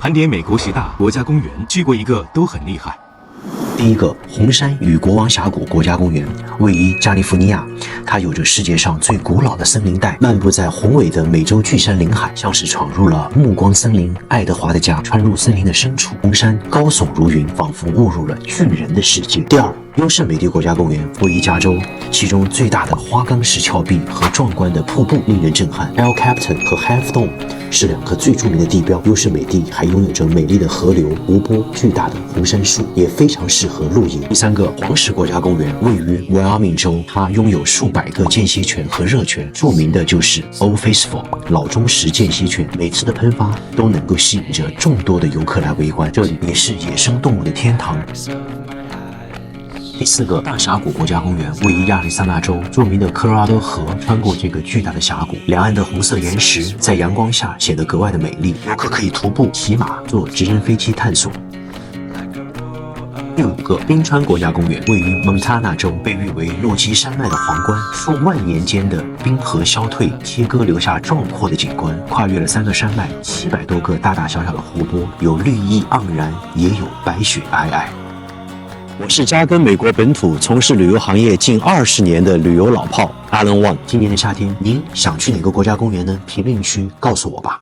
盘点美国10大国家公园，去过一个都很厉害。第一个，红山与国王峡谷国家公园位于加利福尼亚，它有着世界上最古老的森林带，漫步在宏伟的美洲巨山领海，像是闯入了暮光森林爱德华的家，穿入森林的深处，红山高耸如云，仿佛误入了巨人的世界。第二，优胜美地国家公园位于加州，其中最大的花岗石峭壁和壮观的瀑布令人震撼。El Capitan 和 Half Dome 是两个最著名的地标。优胜美地还拥有着美丽的河流、湖泊、巨大的红杉树，也非常适合露营。第三个，黄石国家公园位于 Wyoming 州，它拥有数百个间歇泉和热泉，著名的就是 Old Faithful 老钟石间歇泉，每次的喷发都能够吸引着众多的游客来围观，这里也是野生动物的天堂。第四个，大峡谷国家公园位于亚利桑那州，著名的科罗拉多河穿过这个巨大的峡谷，两岸的红色岩石在阳光下显得格外的美丽，游客可以徒步、骑马、坐直升飞机探索。第五个，冰川国家公园位于蒙塔纳州，被誉为落基山脉的皇冠，数万年间的冰河消退、切割留下壮阔的景观，跨越了3个山脉，700多个大大小小的湖泊，有绿意盎然，也有白雪皑皑。我是扎根美国本土、从事旅游行业近20年的旅游老炮 Alan Wang。今年的夏天，您想去哪个国家公园呢？评论区告诉我吧。